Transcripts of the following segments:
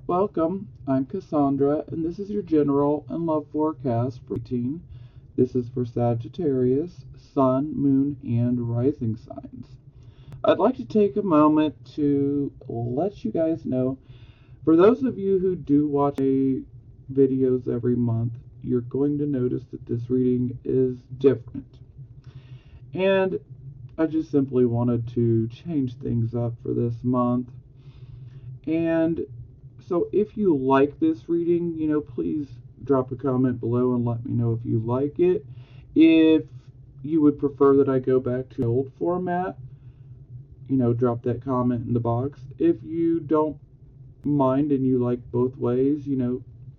Welcome, I'm Cassandra, and this is your general and love forecast for 18. This is for Sagittarius, Sun, Moon, and Rising signs. I'd like to take a moment to let you guys know, for those of you who do watch videos every month, you're going to notice that this reading is different. And I just simply wanted to change things up for this month. And so if you like this reading, please drop a comment below and let me know if you like it. If you would prefer that I go back to the old format, drop that comment in the box. If you don't mind and you like both ways,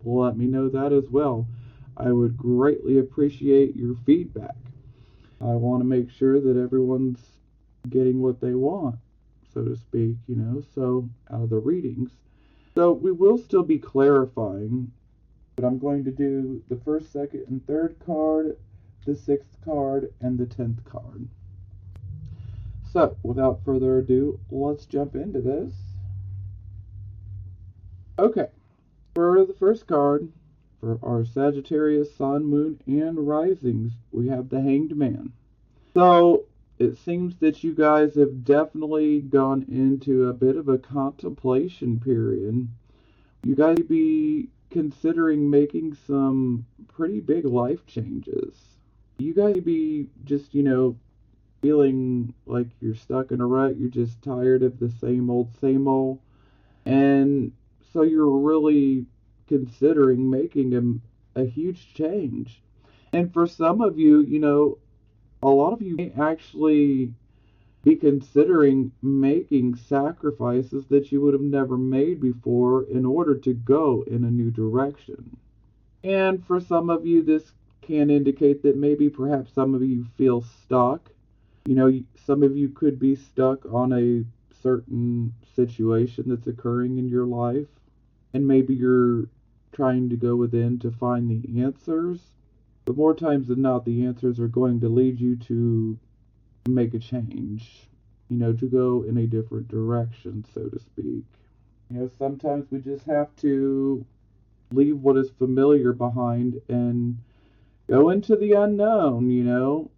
let me know that as well. I would greatly appreciate your feedback. I want to make sure that everyone's getting what they want, so to speak, so out of the readings. So we will still be clarifying, but I'm going to do the first, second, and third card, the sixth card, and the 10th card. So without further ado, let's jump into this. Okay, for the first card, for our Sagittarius, Sun, Moon, and Risings, we have the Hanged Man. So it seems that you guys have definitely gone into a bit of a contemplation period. You guys may be considering making some pretty big life changes. You guys may be just, feeling like you're stuck in a rut. You're just tired of the same old, same old. And so you're really considering making a huge change. And for some of you, a lot of you may actually be considering making sacrifices that you would have never made before in order to go in a new direction. And for some of you, this can indicate that maybe perhaps some of you feel stuck. Some of you could be stuck on a certain situation that's occurring in your life, and maybe you're trying to go within to find the answers. But more times than not, the answers are going to lead you to make a change, to go in a different direction, so to speak. Sometimes we just have to leave what is familiar behind and go into the unknown,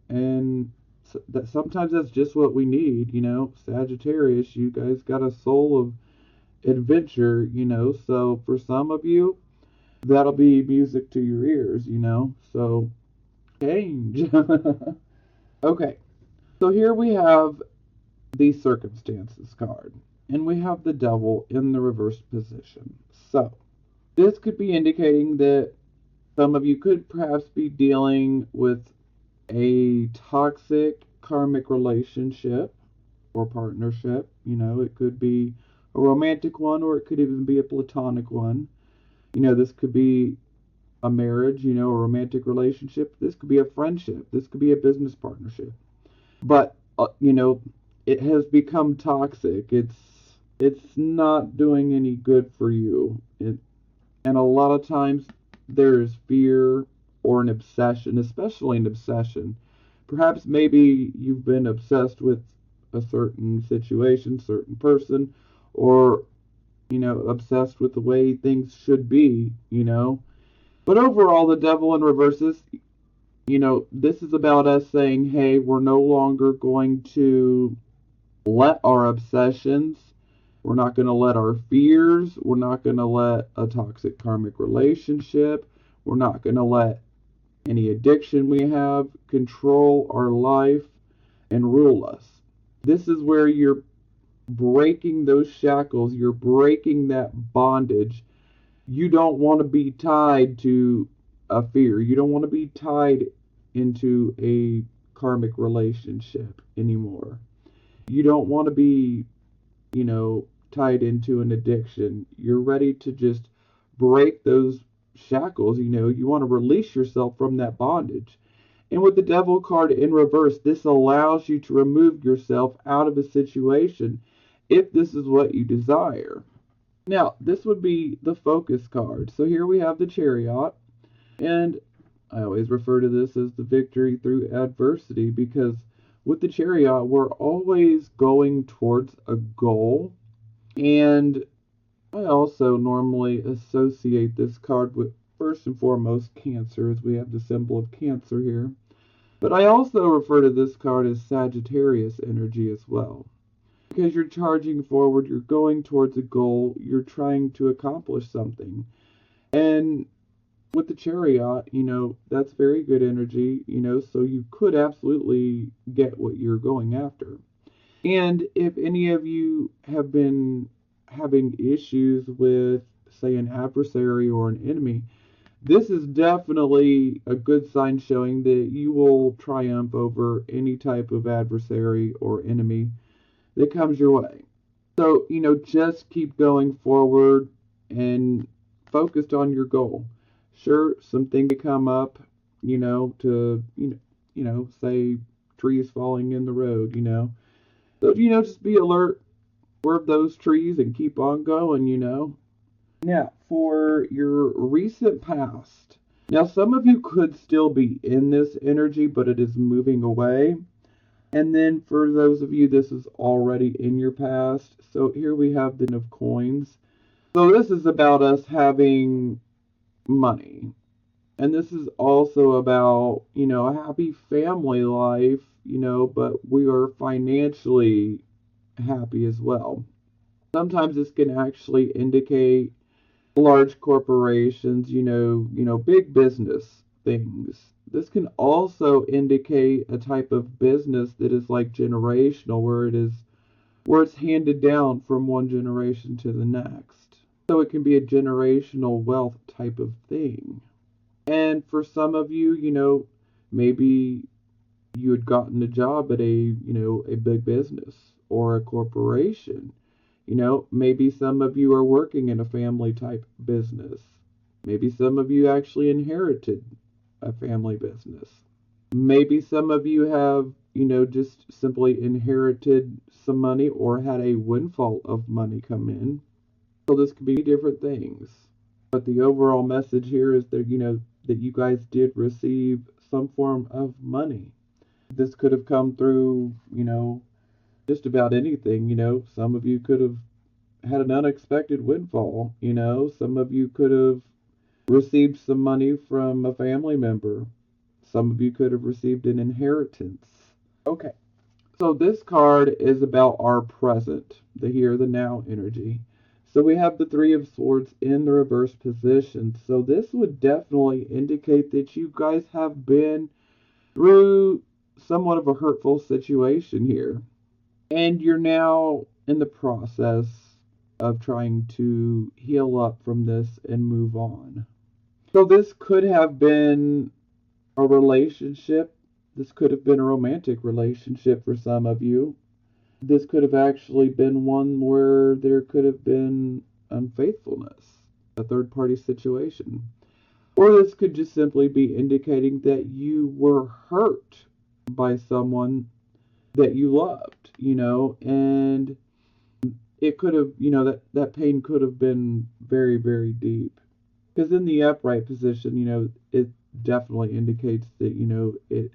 and sometimes that's just what we need, Sagittarius, you guys got a soul of adventure, so for some of you, that'll be music to your ears, so change. Okay, so here we have the Circumstances card, and we have the Devil in the reverse position. So this could be indicating that some of you could perhaps be dealing with a toxic karmic relationship or partnership. It could be a romantic one, or it could even be a platonic one. This could be a marriage, a romantic relationship. This could be a friendship. This could be a business partnership. But, it has become toxic. It's not doing any good for you. And a lot of times there's fear or an obsession, especially an obsession. Perhaps maybe you've been obsessed with a certain situation, certain person, or, obsessed with the way things should be, But overall, the Devil in reverses, this is about us saying, hey, we're no longer going to let our obsessions, we're not going to let our fears, we're not going to let a toxic karmic relationship, we're not going to let any addiction we have control our life and rule us. This is where you're breaking those shackles, you're breaking that bondage. You don't want to be tied to a fear. You don't want to be tied into a karmic relationship anymore. You don't want to be, tied into an addiction. You're ready to just break those shackles. You want to release yourself from that bondage. And with the Devil card in reverse, this allows you to remove yourself out of a situation if this is what you desire. Now, this would be the Focus card. So here we have the Chariot, and I always refer to this as the victory through adversity, because with the Chariot, we're always going towards a goal, and I also normally associate this card with, first and foremost, Cancer, as we have the symbol of Cancer here. But I also refer to this card as Sagittarius energy as well. Because you're charging forward, you're going towards a goal, you're trying to accomplish something. And with the Chariot, that's very good energy, so you could absolutely get what you're going after. And if any of you have been having issues with, say, an adversary or an enemy, this is definitely a good sign showing that you will triumph over any type of adversary or enemy that comes your way. So, just keep going forward and focused on your goal. Sure, some things come up, to, say trees falling in the road, So, just be alert, swerve those trees and keep on going. Now, for your recent past, now some of you could still be in this energy, but it is moving away. And then for those of you, this is already in your past. So here we have the Ten of Coins. So this is about us having money. And this is also about, a happy family life, but we are financially happy as well. Sometimes this can actually indicate large corporations, big business things. This can also indicate a type of business that is like generational, where it's handed down from one generation to the next. So it can be a generational wealth type of thing. And for some of you, maybe you had gotten a job at a big business or a corporation. Maybe some of you are working in a family type business. Maybe some of you actually inherited a family business. Maybe some of you have, just simply inherited some money or had a windfall of money come in. So this could be different things. But the overall message here is that, that you guys did receive some form of money. This could have come through, just about anything. Some of you could have had an unexpected windfall. Some of you could have received some money from a family member. Some of you could have received an inheritance. Okay, so this card is about our present, the here, the now energy. So we have the Three of Swords in the reverse position. So this would definitely indicate that you guys have been through somewhat of a hurtful situation here. And you're now in the process of trying to heal up from this and move on. So this could have been a relationship. This could have been a romantic relationship for some of you. This could have actually been one where there could have been unfaithfulness, a third party situation. Or this could just simply be indicating that you were hurt by someone that you loved, and it could have, that pain could have been very, very deep. Because in the upright position, it definitely indicates that, it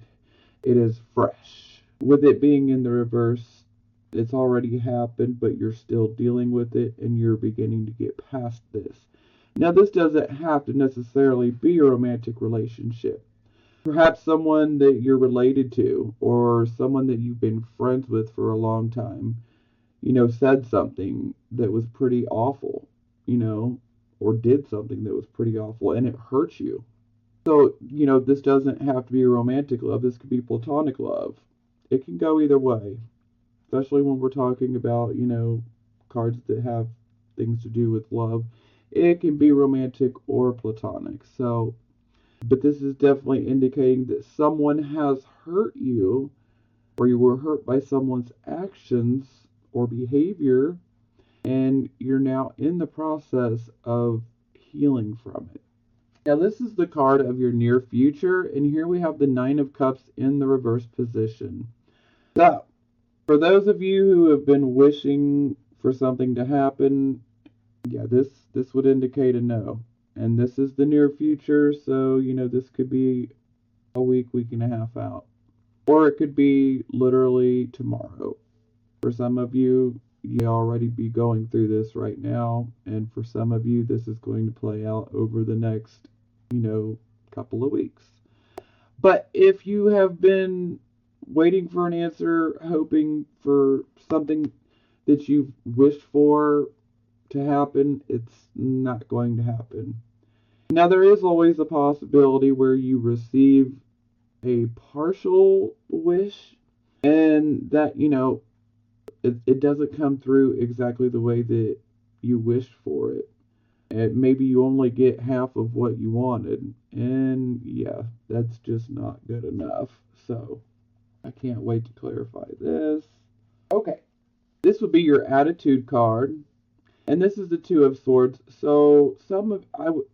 is fresh. With it being in the reverse, it's already happened, but you're still dealing with it and you're beginning to get past this. Now, this doesn't have to necessarily be a romantic relationship. Perhaps someone that you're related to or someone that you've been friends with for a long time, said something that was pretty awful, or did something that was pretty awful and it hurt you. So, this doesn't have to be romantic love. This could be platonic love. It can go either way, especially when we're talking about, cards that have things to do with love. It can be romantic or platonic. So, but this is definitely indicating that someone has hurt you or you were hurt by someone's actions or behavior, and you're now in the process of healing from it. Now, this is the card of your near future, and here we have the Nine of Cups in the reverse position. So, for those of you who have been wishing for something to happen, yeah, this would indicate a no. And this is the near future, so, this could be a week, week and a half out. Or it could be literally tomorrow. For some of you, you already be going through this right now, and for some of you, this is going to play out over the next, couple of weeks. But if you have been waiting for an answer, hoping for something that you've wished for to happen, it's not going to happen. Now, there is always a possibility where you receive a partial wish, and that, it doesn't come through exactly the way that you wished for it. And maybe you only get half of what you wanted. And yeah, that's just not good enough. So I can't wait to clarify this. Okay, this would be your attitude card. And this is the Two of Swords. So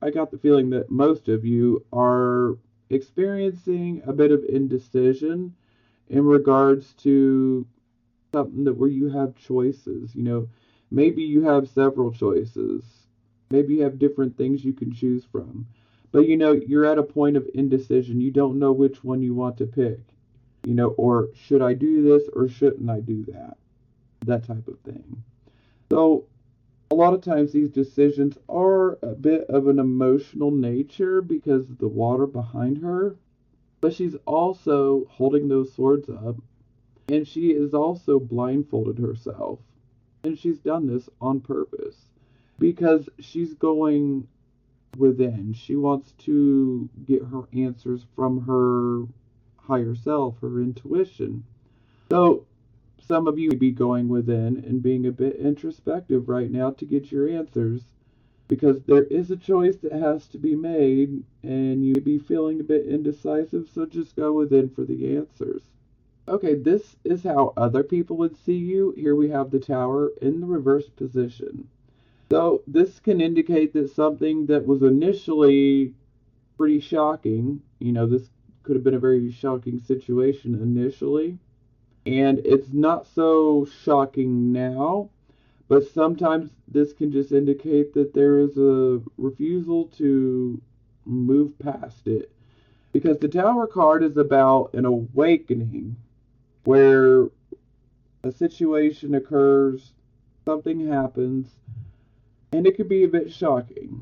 I got the feeling that most of you are experiencing a bit of indecision in regards to something that where you have choices. Maybe you have several choices. Maybe you have different things you can choose from. But you're at a point of indecision. You don't know which one you want to pick. Or should I do this or shouldn't I do that? That type of thing. So a lot of times these decisions are a bit of an emotional nature because of the water behind her. But she's also holding those swords up. And she is also blindfolded herself. And she's done this on purpose. Because she's going within. She wants to get her answers from her higher self, her intuition. So some of you may be going within and being a bit introspective right now to get your answers, because there is a choice that has to be made, and you may be feeling a bit indecisive, so just go within for the answers. Okay, this is how other people would see you. Here we have the Tower in the reverse position. So this can indicate that something that was initially pretty shocking, this could have been a very shocking situation initially, and it's not so shocking now, but sometimes this can just indicate that there is a refusal to move past it. Because the Tower card is about an awakening, where a situation occurs, something happens, and it could be a bit shocking.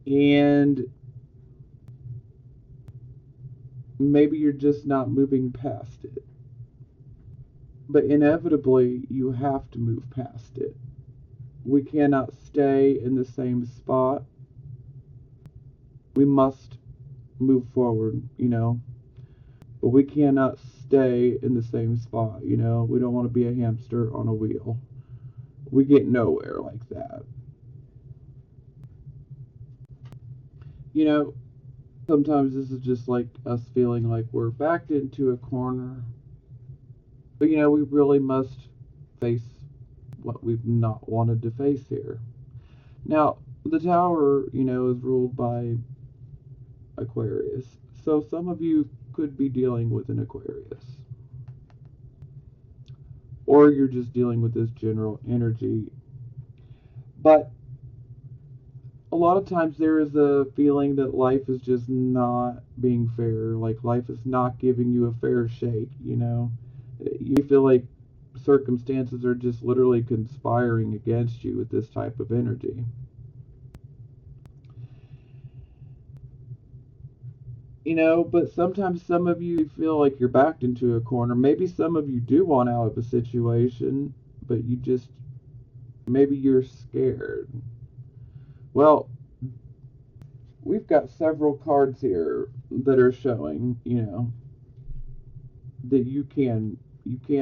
And maybe you're just not moving past it. But inevitably, you have to move past it. We cannot stay in the same spot. We must move forward, But we cannot stay in the same spot, We don't want to be a hamster on a wheel. We get nowhere like that. Sometimes this is just like us feeling like we're backed into a corner. But we really must face what we've not wanted to face here. Now, the Tower, is ruled by Aquarius. So some of you could be dealing with an Aquarius. Or you're just dealing with this general energy. But a lot of times there is a feeling that life is just not being fair. Like life is not giving you a fair shake, You feel like circumstances are just literally conspiring against you with this type of energy. But sometimes some of you feel like you're backed into a corner. Maybe some of you do want out of a situation, but maybe you're scared. Well, we've got several cards here that are showing, that you can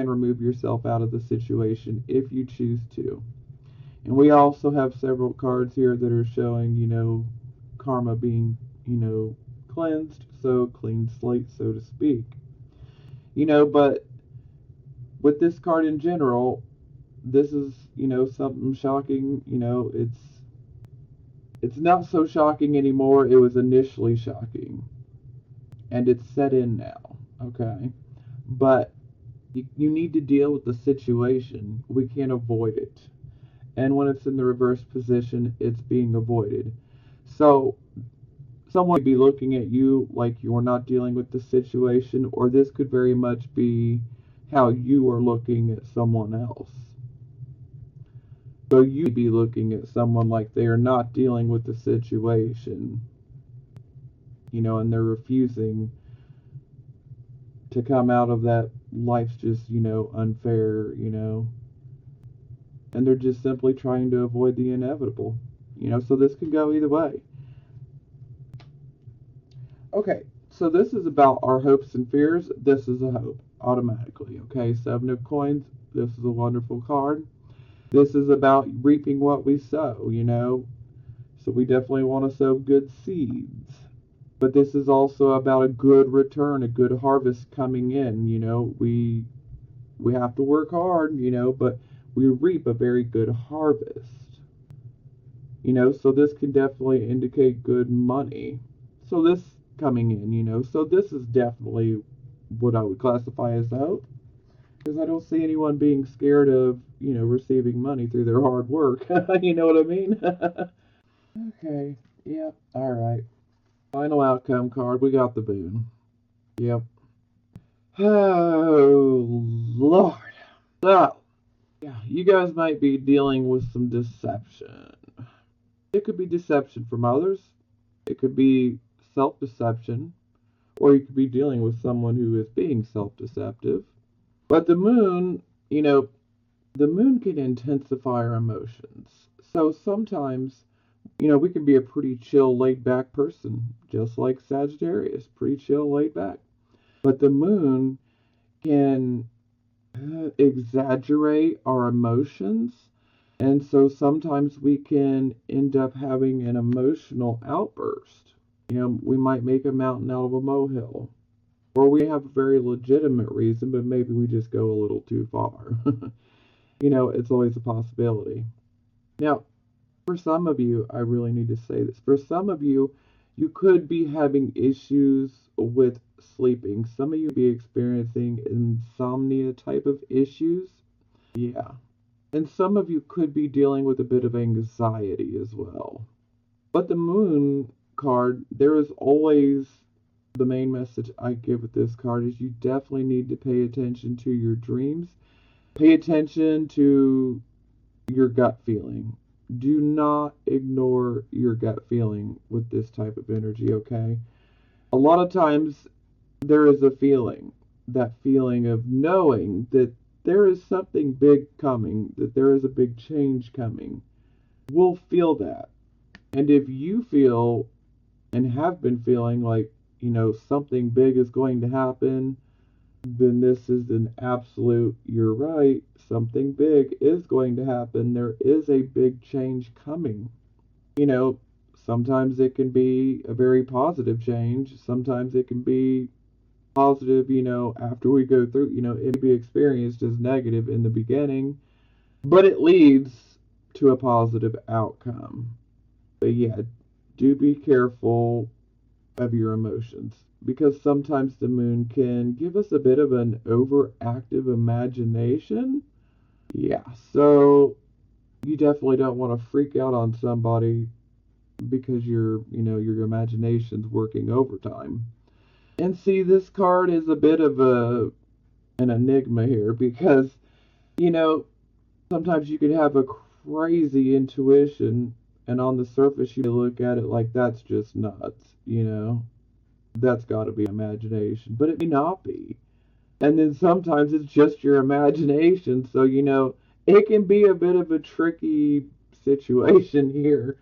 remove yourself out of the situation if you choose to. And we also have several cards here that are showing, karma being, cleansed, so clean slate, so to speak. But with this card in general, this is, something shocking. It's not so shocking anymore. It was initially shocking. And it's set in now, okay? But you need to deal with the situation. We can't avoid it. And when it's in the reverse position, it's being avoided. So someone could be looking at you like you're not dealing with the situation, or this could very much be how you are looking at someone else. So you be looking at someone like they are not dealing with the situation, and they're refusing to come out of that life's just, unfair, and they're just simply trying to avoid the inevitable, so this can go either way. Okay, so this is about our hopes and fears. This is a hope, automatically, okay? Seven of Coins, this is a wonderful card. This is about reaping what we sow, so we definitely want to sow good seeds. But this is also about a good return, a good harvest coming in, we have to work hard, but we reap a very good harvest. So this can definitely indicate good money. So this coming in, so this is definitely what I would classify as hope. Because I don't see anyone being scared of, receiving money through their hard work. You know what I mean? Okay, yep, alright. Final outcome card, we got the Moon. Yep. Oh, Lord. So, yeah, you guys might be dealing with some deception. It could be deception from others. It could be self-deception. Or you could be dealing with someone who is being self-deceptive. But the Moon, the Moon can intensify our emotions. So sometimes, we can be a pretty chill, laid-back person, just like Sagittarius, pretty chill, laid-back. But the Moon can exaggerate our emotions, and so sometimes we can end up having an emotional outburst. We might make a mountain out of a molehill, or we have a very legitimate reason, but maybe we just go a little too far. It's always a possibility. Now, for some of you, I really need to say this. For some of you, you could be having issues with sleeping. Some of you be experiencing insomnia type of issues. Yeah. And some of you could be dealing with a bit of anxiety as well. But the Moon card, there is always the main message I give with this card is you definitely need to pay attention to your dreams. Pay attention to your gut feeling. Do not ignore your gut feeling with this type of energy, okay? A lot of times there is a feeling, that feeling of knowing that there is something big coming, that there is a big change coming. We'll feel that. And if you feel and have been feeling like, something big is going to happen, then this is an absolute, you're right, something big is going to happen. There is a big change coming. Sometimes it can be a very positive change. Sometimes it can be positive, after we go through, it can be experienced as negative in the beginning, but it leads to a positive outcome. But yeah, do be careful of your emotions, because sometimes the Moon can give us a bit of an overactive imagination. Yeah, so you definitely don't want to freak out on somebody because your imagination's working overtime. And see, this card is a bit of an enigma here because, sometimes you could have a crazy intuition and on the surface you look at it like that's just nuts, that's got to be imagination, but it may not be. And then sometimes it's just your imagination, so it can be a bit of a tricky situation here.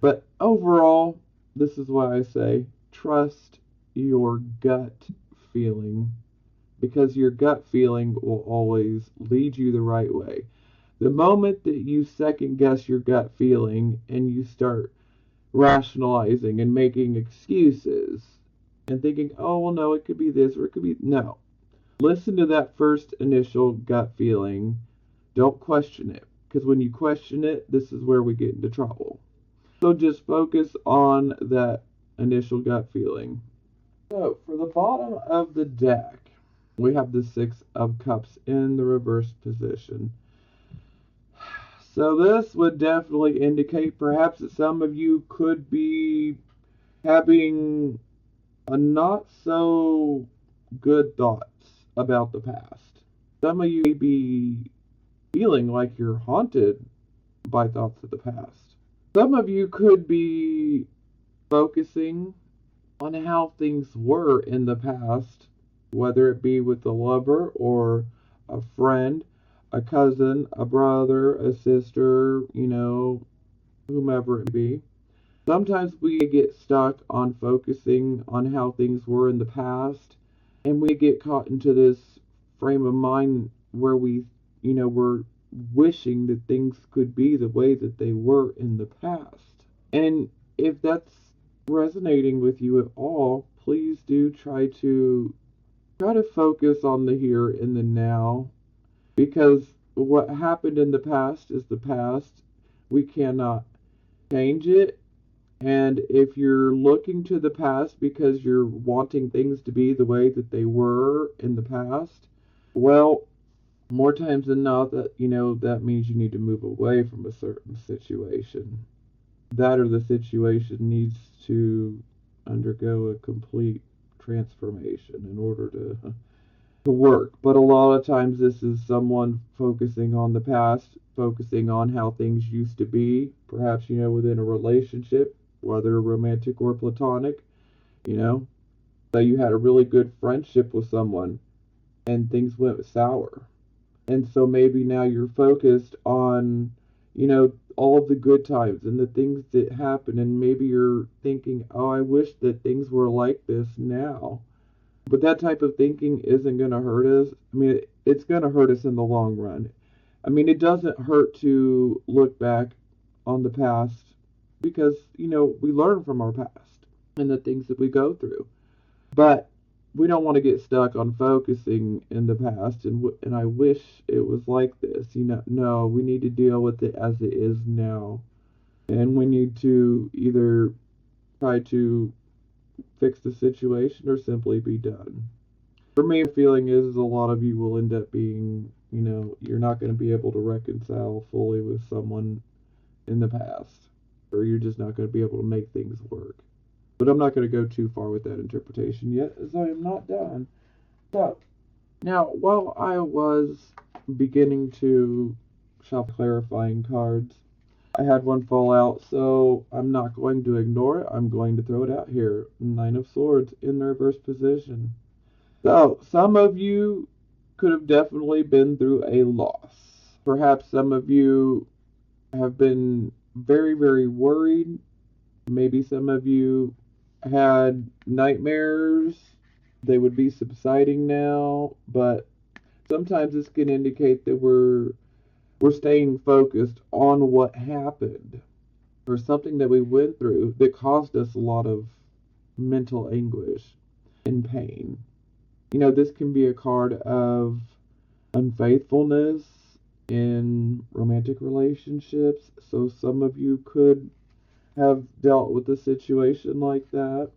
But overall, this is why I say trust your gut feeling, because your gut feeling will always lead you the right way. The moment that you second guess your gut feeling and you start rationalizing and making excuses and thinking, oh, well, no, it could be this or it could be, no. Listen to that first initial gut feeling. Don't question it, because when you question it, this is where we get into trouble. So just focus on that initial gut feeling. So for the bottom of the deck, we have the Six of Cups in the reverse position. So this would definitely indicate perhaps that some of you could be having a not so good thoughts about the past. Some of you may be feeling like you're haunted by thoughts of the past. Some of you could be focusing on how things were in the past, whether it be with a lover or a friend, a cousin, a brother, a sister, whomever it be. Sometimes we get stuck on focusing on how things were in the past, and we get caught into this frame of mind where we're wishing that things could be the way that they were in the past. And if that's resonating with you at all, please do try to focus on the here and the now, because what happened in the past is the past. We cannot change it. And if you're looking to the past because you're wanting things to be the way that they were in the past, well, more times than not, that means you need to move away from a certain situation. That or the situation needs to undergo a complete transformation in order to work. But a lot of times this is someone focusing on the past, focusing on how things used to be, perhaps, within a relationship, whether romantic or platonic, you know. Say you had a really good friendship with someone and things went sour. And so maybe now you're focused on, all of the good times and the things that happen. And maybe you're thinking, oh, I wish that things were like this now. But that type of thinking isn't going to hurt us. I mean, it's going to hurt us in the long run. I mean, it doesn't hurt to look back on the past because, we learn from our past and the things that we go through. But we don't want to get stuck on focusing in the past and I wish it was like this. No, we need to deal with it as it is now. And we need to either try to fix the situation or simply be done. For me, the feeling is a lot of you will end up being, you're not going to be able to reconcile fully with someone in the past, or you're just not going to be able to make things work. But I'm not going to go too far with that interpretation yet, as I am not done. So, now, while I was beginning to shuffle clarifying cards, I had one fall out, so I'm not going to ignore it. I'm going to throw it out here. Nine of Swords in the reverse position. So, some of you could have definitely been through a loss. Perhaps some of you have been very, very worried. Maybe some of you had nightmares. They would be subsiding now, but sometimes this can indicate that we're staying focused on what happened or something that we went through that caused us a lot of mental anguish and pain. This can be a card of unfaithfulness in romantic relationships. So some of you could have dealt with a situation like that.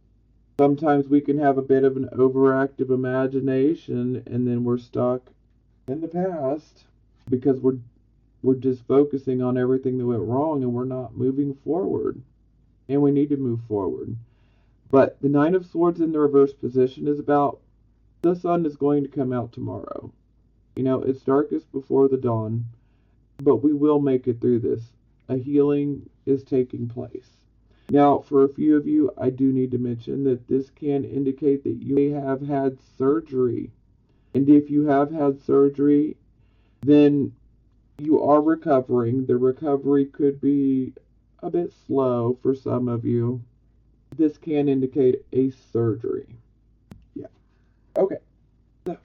Sometimes we can have a bit of an overactive imagination and then we're stuck in the past because we're just focusing on everything that went wrong and we're not moving forward. And we need to move forward. But the Nine of Swords in the reverse position is about the sun is going to come out tomorrow. It's darkest before the dawn, but we will make it through this. A healing is taking place. Now, for a few of you, I do need to mention that this can indicate that you may have had surgery. And if you have had surgery, then you are recovering. The recovery could be a bit slow for some of you. This can indicate a surgery. Yeah. Okay. So,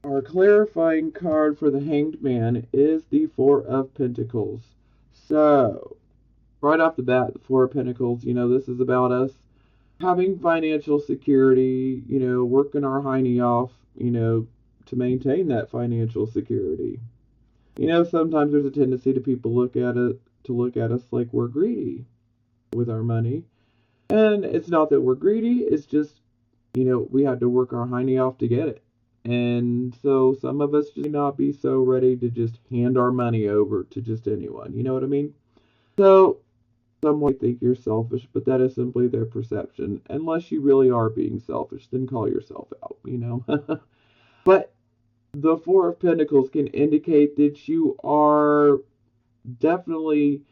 our clarifying card for the Hanged Man is the Four of Pentacles. So, right off the bat, the Four of Pentacles, this is about us having financial security, working our hiney off, to maintain that financial security. Sometimes there's a tendency to people look at us like we're greedy with our money. And it's not that we're greedy, it's just, we had to work our hiney off to get it. And so some of us just may not be so ready to just hand our money over to just anyone. You know what I mean? So some might think you're selfish, but that is simply their perception. Unless you really are being selfish, then call yourself out, But the Four of Pentacles can indicate that you are definitely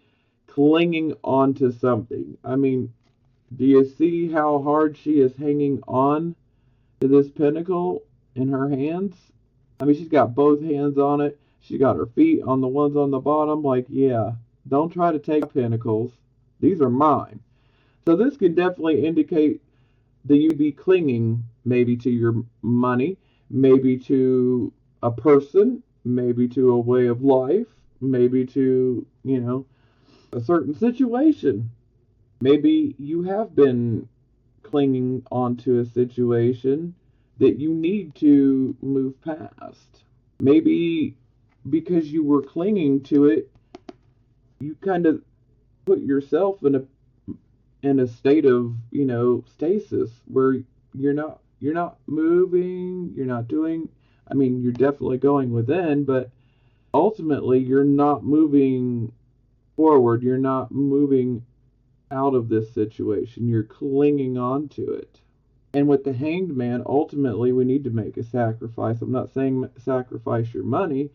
clinging on to something. I mean, do you see how hard she is hanging on to this pentacle in her hands? I mean, she's got both hands on it. She got her feet on the ones on the bottom. Like, yeah, don't try to take pentacles. These are mine. So this can definitely indicate that you be clinging maybe to your money, maybe to a person, maybe to a way of life, maybe to, a certain situation. Maybe you have been clinging onto a situation that you need to move past. Maybe because you were clinging to it, you kind of put yourself in a state of, stasis where you're not moving, you're not doing, I mean, you're definitely going within, but ultimately you're not moving forward, you're not moving out of this situation, you're clinging on to it. And with the Hanged Man, ultimately we need to make a sacrifice. I'm not saying sacrifice your money.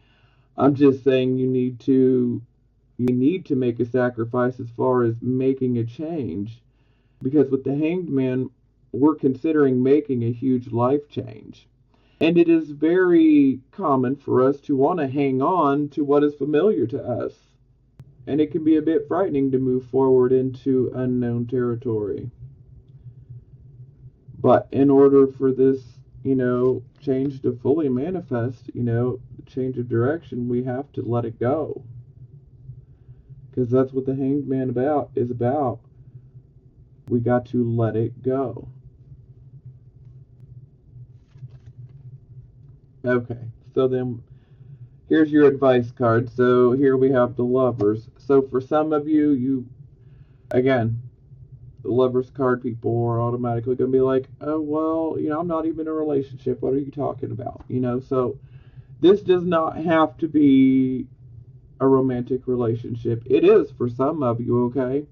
I'm just saying you need to make a sacrifice as far as making a change. Because with the Hanged Man, we're considering making a huge life change. And it is very common for us to want to hang on to what is familiar to us. And it can be a bit frightening to move forward into unknown territory. But in order for this, change to fully manifest, change of direction, we have to let it go. Because that's what the Hanged Man is about. We got to let it go. Okay, so then here's your advice card. So here we have the Lovers. So for some of you, again, the Lovers card, people are automatically going to be like, oh, well, I'm not even in a relationship. What are you talking about? So this does not have to be a romantic relationship. It is for some of you, okay?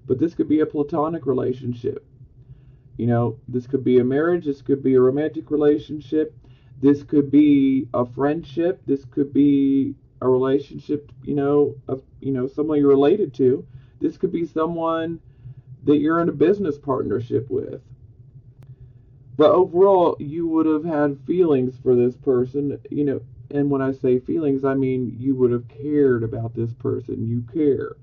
But this could be a platonic relationship. This could be a marriage. This could be a romantic relationship. This could be a friendship. This could be a relationship, of, someone you're related to. This could be someone that you're in a business partnership with. But overall, you would have had feelings for this person, and when I say feelings, I mean you would have cared about this person. You care.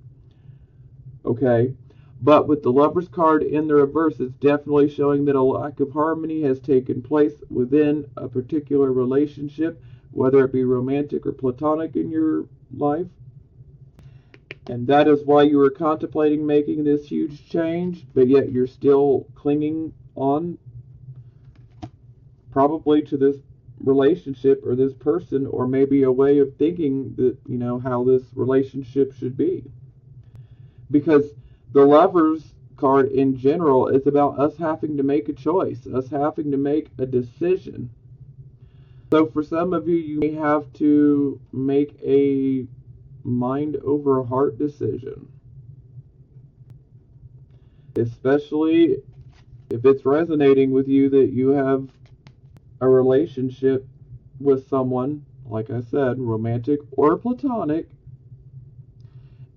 Okay? But with the Lover's card in the reverse, it's definitely showing that a lack of harmony has taken place within a particular relationship, whether it be romantic or platonic in your life. And that is why you were contemplating making this huge change, but yet you're still clinging on probably to this relationship or this person, or maybe a way of thinking that, how this relationship should be. Because the Lovers card in general is about us having to make a choice, us having to make a decision. So for some of you, you may have to make a mind over heart decision. Especially if it's resonating with you that you have a relationship with someone, like I said, romantic or platonic,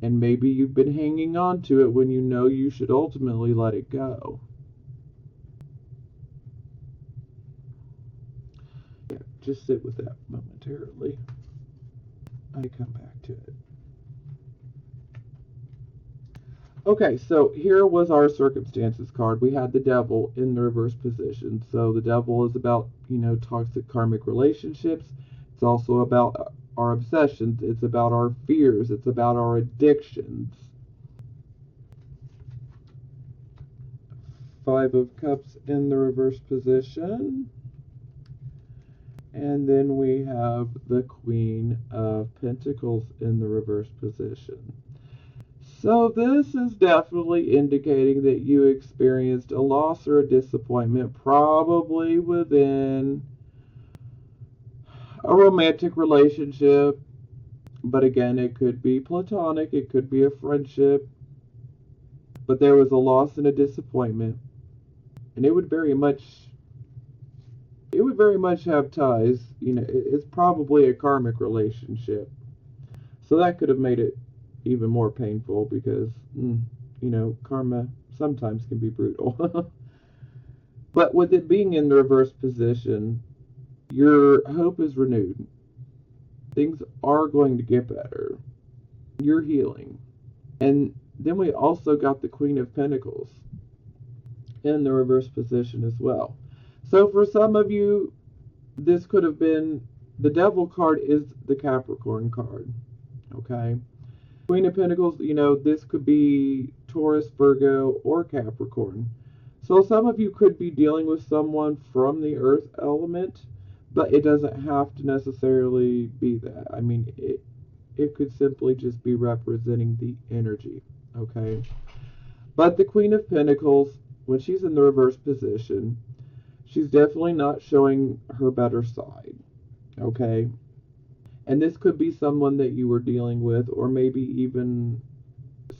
and maybe you've been hanging on to it when you know you should ultimately let it go. Yeah, just sit with that momentarily. I come back to it. Okay, so here was our circumstances card. We had the Devil in the reverse position. So the Devil is about, toxic karmic relationships. It's also about our obsessions. It's about our fears. It's about our addictions. Five of Cups in the reverse position. And then we have the Queen of Pentacles in the reverse position. So this is definitely indicating that you experienced a loss or a disappointment, probably within a romantic relationship. But again, it could be platonic, it could be a friendship. But there was a loss and a disappointment. And it would would very much have ties. It's probably a karmic relationship. So that could have made it even more painful because, karma sometimes can be brutal. But with it being in the reverse position, your hope is renewed. Things are going to get better. You're healing. And then we also got the Queen of Pentacles in the reverse position as well. So for some of you, this could have been, the Devil card is the Capricorn card. Okay? Queen of Pentacles, this could be Taurus, Virgo, or Capricorn. So some of you could be dealing with someone from the earth element, but it doesn't have to necessarily be that. I mean, it could simply just be representing the energy, okay? But the Queen of Pentacles, when she's in the reverse position, she's definitely not showing her better side, okay? And this could be someone that you were dealing with, or maybe even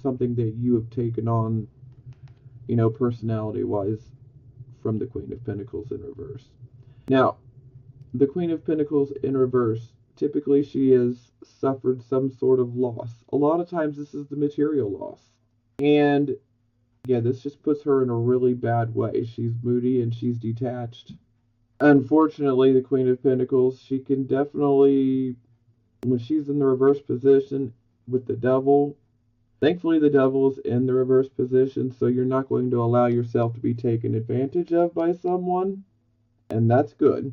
something that you have taken on, personality-wise, from the Queen of Pentacles in reverse. Now, the Queen of Pentacles in reverse, typically she has suffered some sort of loss. A lot of times this is the material loss. And yeah, this just puts her in a really bad way. She's moody and she's detached. Unfortunately, the Queen of Pentacles, she can definitely, when she's in the reverse position with the Devil, thankfully the Devil is in the reverse position, so you're not going to allow yourself to be taken advantage of by someone, and that's good.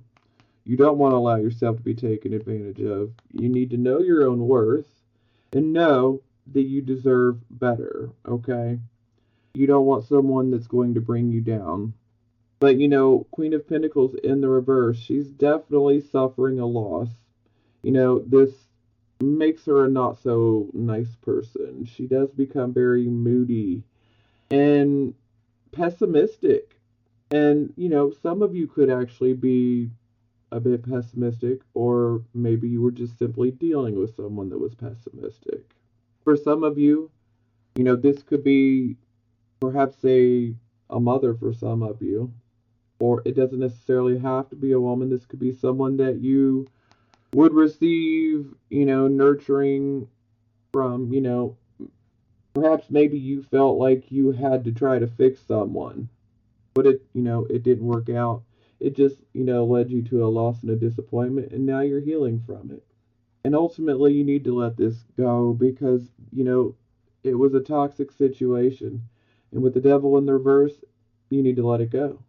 You don't want to allow yourself to be taken advantage of. You need to know your own worth and know that you deserve better, okay? You don't want someone that's going to bring you down. But, Queen of Pentacles in the reverse, she's definitely suffering a loss. This makes her a not so nice person. She does become very moody and pessimistic. And, some of you could actually be a bit pessimistic, or maybe you were just simply dealing with someone that was pessimistic. For some of you, this could be perhaps a mother for some of you, or it doesn't necessarily have to be a woman. This could be someone that you would receive, nurturing from, perhaps maybe you felt like you had to try to fix someone, but it didn't work out. It just, led you to a loss and a disappointment, and now you're healing from it. And ultimately, you need to let this go because, it was a toxic situation. And with the Devil in the reverse, you need to let it go.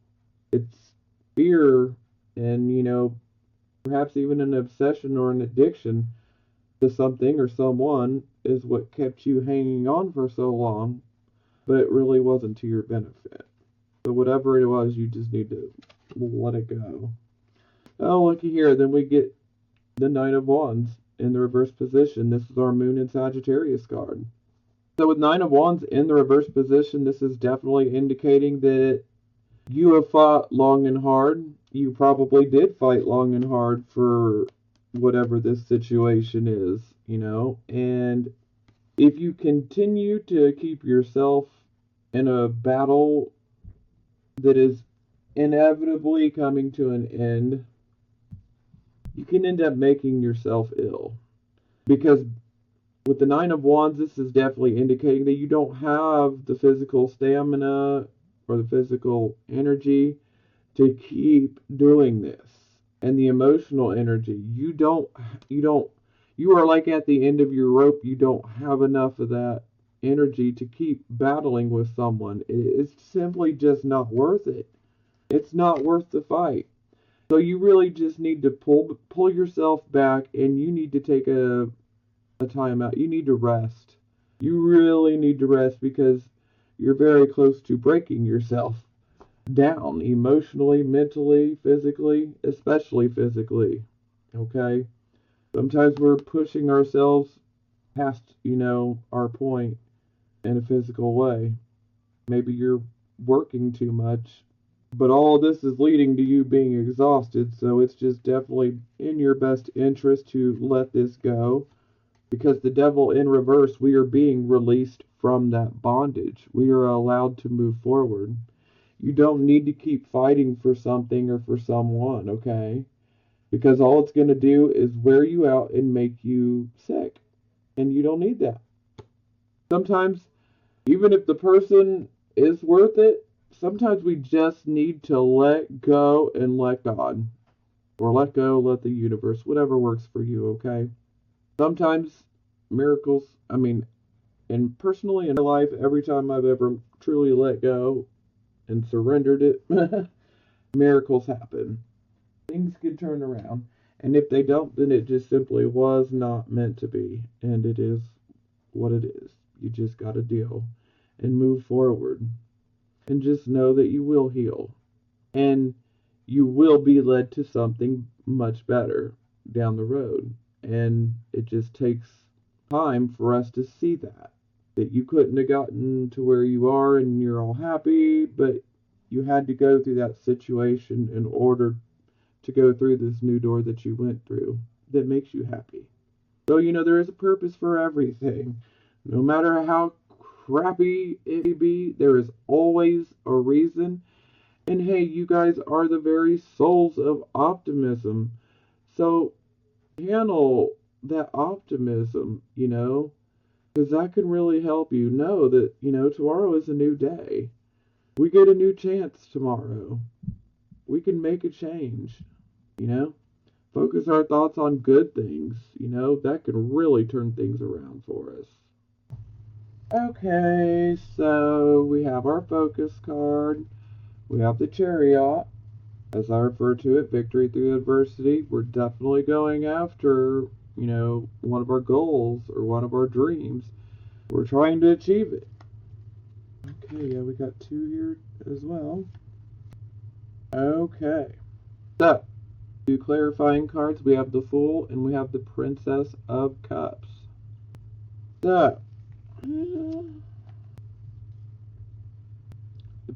It's fear and, perhaps even an obsession or an addiction to something or someone is what kept you hanging on for so long, but it really wasn't to your benefit. So whatever it was, you just need to let it go. Oh, looky here. Then we get the Nine of Wands in the reverse position. This is our Moon and Sagittarius card. So with Nine of Wands in the reverse position, this is definitely indicating that you have fought long and hard. You probably did fight long and hard for whatever this situation is, And if you continue to keep yourself in a battle that is inevitably coming to an end, you can end up making yourself ill. Because with the Nine of Wands, this is definitely indicating that you don't have the physical stamina or the physical energy to keep doing this. And the emotional energy, you are like at the end of your rope. You don't have enough of that energy to keep battling with someone. It's simply just not worth it. It's not worth the fight. So you really just need to pull yourself back, and you need to take a time out. You need to rest. You really need to rest because you're very close to breaking yourself down emotionally, mentally, physically, especially physically. Okay? Sometimes we're pushing ourselves past, our point in a physical way. Maybe you're working too much, but all this is leading to you being exhausted, so it's just definitely in your best interest to let this go. Because the Devil in reverse, we are being released from that bondage. We are allowed to move forward. You don't need to keep fighting for something or for someone, okay? Because all it's going to do is wear you out and make you sick. And you don't need that. Sometimes, even if the person is worth it, sometimes we just need to let go and let God. Or let go, let the universe, whatever works for you, okay? Sometimes miracles, and personally in my life, every time I've ever truly let go and surrendered it, miracles happen. Things can turn around. And if they don't, then it just simply was not meant to be. And it is what it is. You just got to deal and move forward. And just know that you will heal. And you will be led to something much better down the road. And it just takes time for us to see that. That you couldn't have gotten to where you are and you're all happy, but you had to go through that situation in order to go through this new door that you went through that makes you happy. So, there is a purpose for everything. No matter how crappy it may be, there is always a reason. And hey, you guys are the very souls of optimism. So, handle that optimism, because that can really help you know that, tomorrow is a new day. We get a new chance tomorrow. We can make a change, Focus our thoughts on good things, that can really turn things around for us. Okay, so we have our focus card. We have the Chariot. As I refer to it, victory through adversity. We're definitely going after, one of our goals or one of our dreams. We're trying to achieve it. Okay, yeah, we got 2 here as well. Okay. So, 2 clarifying cards. We have the Fool and we have the Princess of Cups. So, the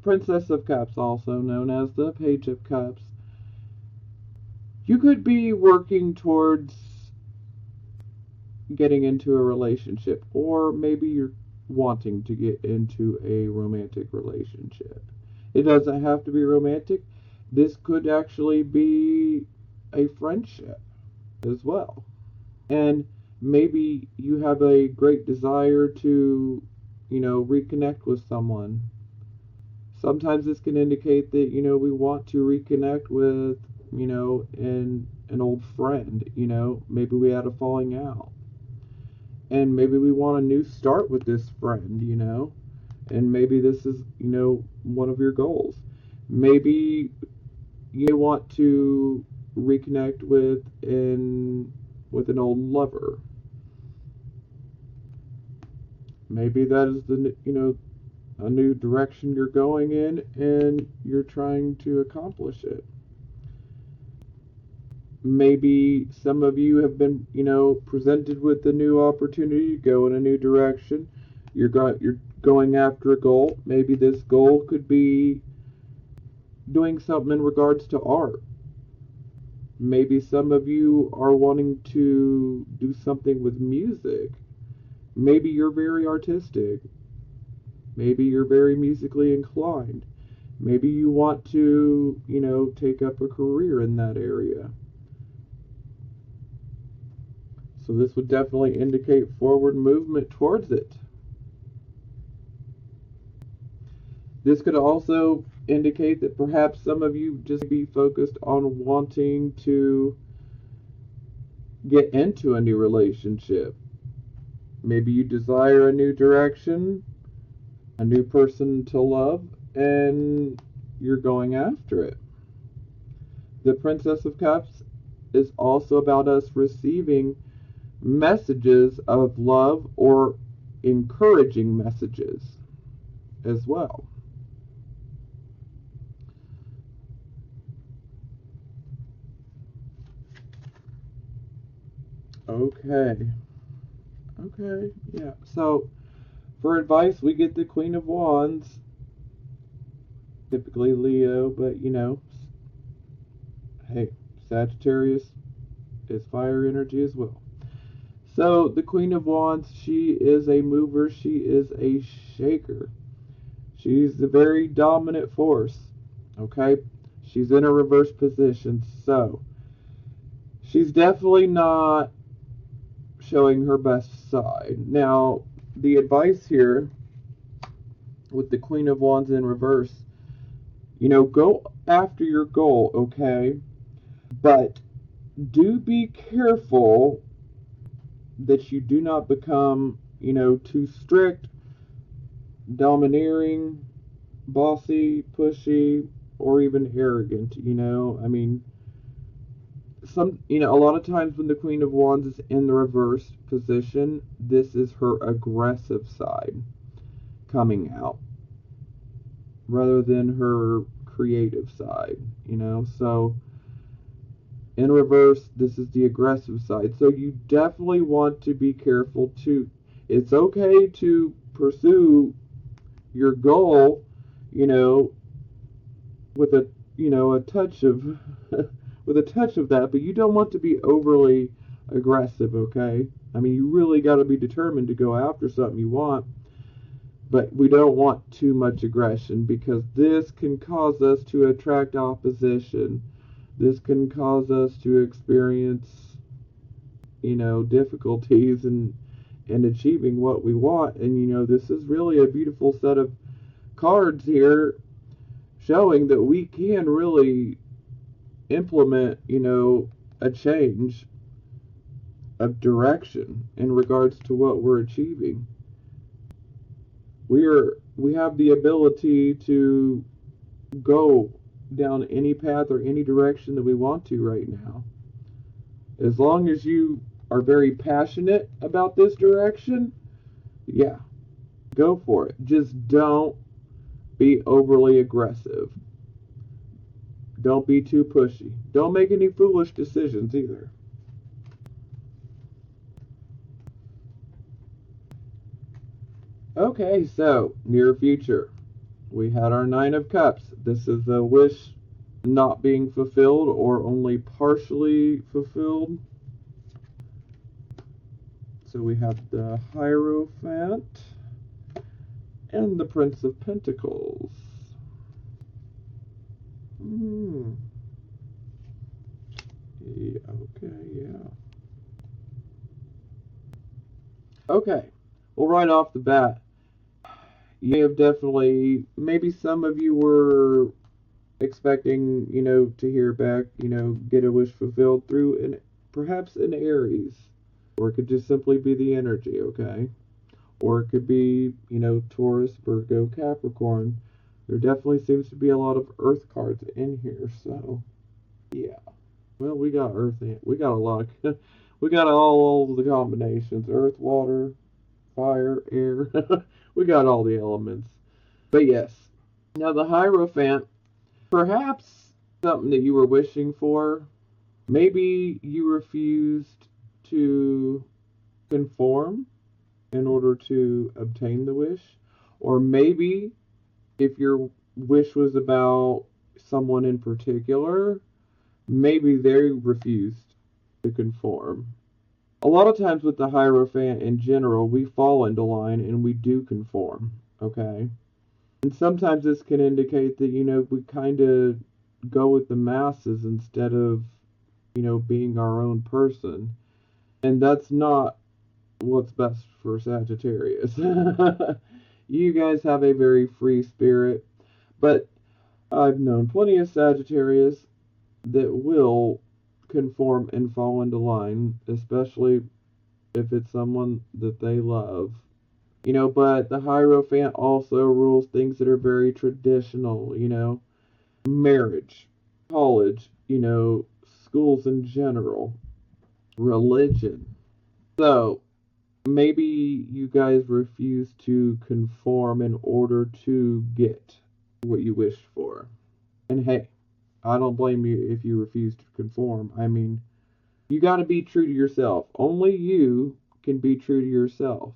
Princess of Cups, also known as the Page of Cups. You could be working towards getting into a relationship, or maybe you're wanting to get into a romantic relationship. It doesn't have to be romantic. This could actually be a friendship as well. And maybe you have a great desire to, reconnect with someone. Sometimes this can indicate that, we want to reconnect with, an old friend, maybe we had a falling out. And maybe we want a new start with this friend, and maybe this is, one of your goals. Maybe you want to reconnect with an old lover. Maybe that is a new direction you're going in and you're trying to accomplish it. Maybe some of you have been, presented with a new opportunity to go in a new direction. You're going after a goal. Maybe this goal could be doing something in regards to art. Maybe some of you are wanting to do something with music. Maybe you're very artistic. Maybe you're very musically inclined. Maybe you want to, take up a career in that area. So this would definitely indicate forward movement towards it. This could also indicate that perhaps some of you just be focused on wanting to get into a new relationship. Maybe you desire a new direction, a new person to love, and you're going after it. The Princess of Cups is also about us receiving messages of love or encouraging messages as well. Okay, yeah. So, for advice, we get the Queen of Wands, typically Leo, but hey, Sagittarius is fire energy as well. So, the Queen of Wands, she is a mover, she is a shaker. She's a very dominant force, okay? She's in a reverse position, so she's definitely not showing her best side. Now, the advice here with the Queen of Wands in reverse, go after your goal, okay? But do be careful that you do not become, too strict, domineering, bossy, pushy, or even arrogant, I mean, a lot of times when the Queen of Wands is in the reverse position, this is her aggressive side coming out rather than her creative side, so in reverse, this is the aggressive side. So you definitely want to be careful too. It's okay to pursue your goal, with a touch of with a touch of that, but you don't want to be overly aggressive, okay? I mean, you really got to be determined to go after something you want, but we don't want too much aggression because this can cause us to attract opposition. This can cause us to experience, difficulties in achieving what we want. And, this is really a beautiful set of cards here showing that we can really implement, a change of direction in regards to what we're achieving. We have the ability to go down any path or any direction that we want to right now. As long as you are very passionate about this direction, yeah, go for it. Just don't be overly aggressive. Don't be too pushy. Don't make any foolish decisions either. Okay, so near future. We had our Nine of Cups. This is a wish not being fulfilled or only partially fulfilled. So we have the Hierophant and the Prince of Pentacles. Yeah, okay, yeah. Okay, well, right off the bat, you have definitely, maybe some of you were expecting, to hear back, get a wish fulfilled through perhaps an Aries, or it could just simply be the energy, okay? Or it could be, Taurus, Virgo, Capricorn. There definitely seems to be a lot of Earth cards in here, so yeah. Well, we got Earth, we got a lot of, we got all the combinations: Earth, Water, Fire, Air. We got all the elements. But yes, now the Hierophant, perhaps something that you were wishing for. Maybe you refused to conform in order to obtain the wish. Or maybe if your wish was about someone in particular, maybe they refused to conform. A lot of times with the Hierophant in general, we fall into line and we do conform, okay? And sometimes this can indicate that, we kind of go with the masses instead of, being our own person. And that's not what's best for Sagittarius. You guys have a very free spirit, but I've known plenty of Sagittarius that will conform and fall into line, especially if it's someone that they love. But the Hierophant also rules things that are very traditional, marriage, college, schools in general, religion. So, maybe you guys refuse to conform in order to get what you wished for. And hey, I don't blame you if you refuse to conform. I mean, you got to be true to yourself. Only you can be true to yourself.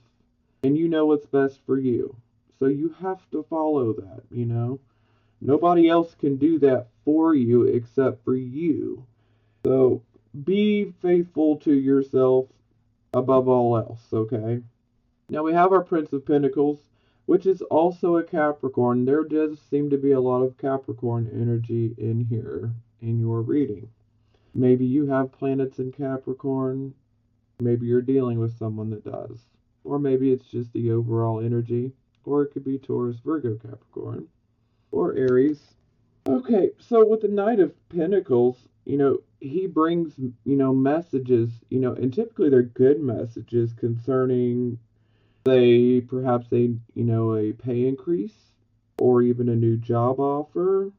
And you know what's best for you. So you have to follow that, Nobody else can do that for you except for you. So be faithful to yourself above all else, okay? Now we have our Prince of Pentacles. which is also a Capricorn. There does seem to be a lot of Capricorn energy in here in your reading. Maybe you have planets in Capricorn. Maybe you're dealing with someone that does. Or maybe it's just the overall energy. Or it could be Taurus, Virgo, Capricorn. Or Aries. Okay, so with the Knight of Pentacles, he brings, messages, and typically they're good messages concerning, say, perhaps a pay increase or even a new job offer.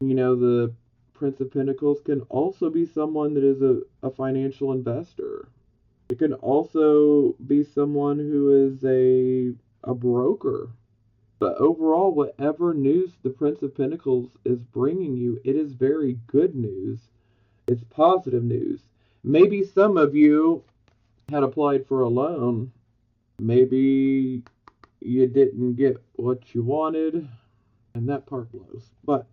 The Prince of Pentacles can also be someone that is a financial investor. It can also be someone who is a broker. But overall, whatever news the Prince of Pentacles is bringing you, it is very good news. It's positive news. Maybe some of you had applied for a loan. Maybe you didn't get what you wanted, and that part blows. But,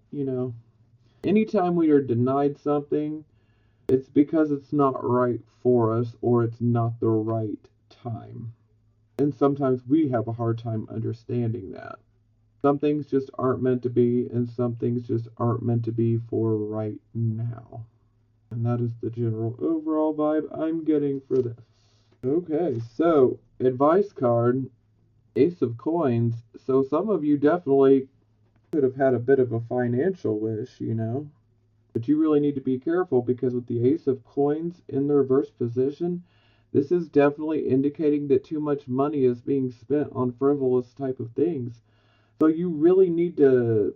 anytime we are denied something, it's because it's not right for us or it's not the right time. And sometimes we have a hard time understanding that. Some things just aren't meant to be, and some things just aren't meant to be for right now. And that is the general overall vibe I'm getting for this. Okay, so advice card, Ace of Coins. So some of you definitely could have had a bit of a financial wish, But you really need to be careful because with the Ace of Coins in the reverse position, this is definitely indicating that too much money is being spent on frivolous type of things. So you really need to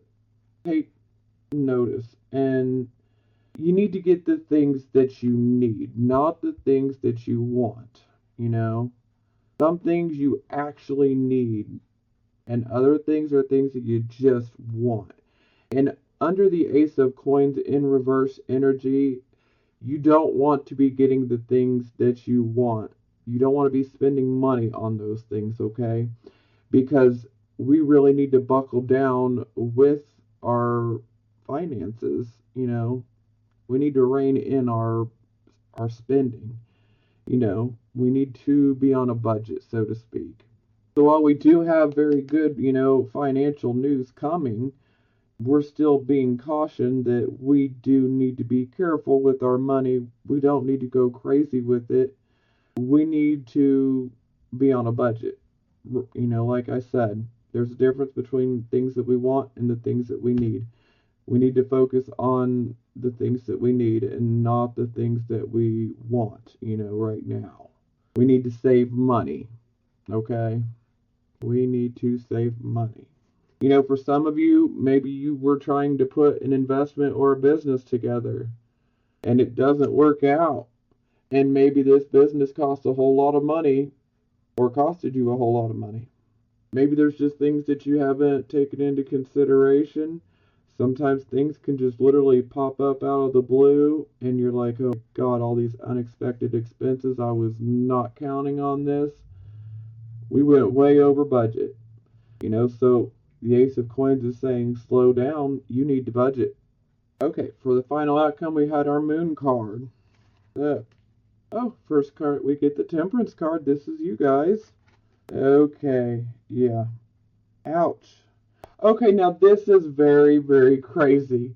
take notice, and you need to get the things that you need, not the things that you want, Some things you actually need, and other things are things that you just want. And under the Ace of Coins in reverse energy, you don't want to be getting the things that you want. You don't want to be spending money on those things, okay? Because we really need to buckle down with our finances, We need to rein in our spending, We need to be on a budget, so to speak. So while we do have very good, financial news coming, we're still being cautioned that we do need to be careful with our money. We don't need to go crazy with it. We need to be on a budget. Like I said, there's a difference between things that we want and the things that we need. We need to focus on the things that we need and not the things that we want, right now. We need to save money, okay? We need to save money. For some of you, maybe you were trying to put an investment or a business together and it doesn't work out. And maybe this business costs a whole lot of money or costed you a whole lot of money. Maybe there's just things that you haven't taken into consideration. Sometimes things can just literally pop up out of the blue and you're like, oh God, all these unexpected expenses. I was not counting on this. We went way over budget. So the Ace of Coins is saying, slow down, you need to budget. Okay, for the final outcome, we had our Moon card. First card, we get the Temperance card. This is you guys. Okay, yeah. Ouch. Okay, now this is very, very crazy.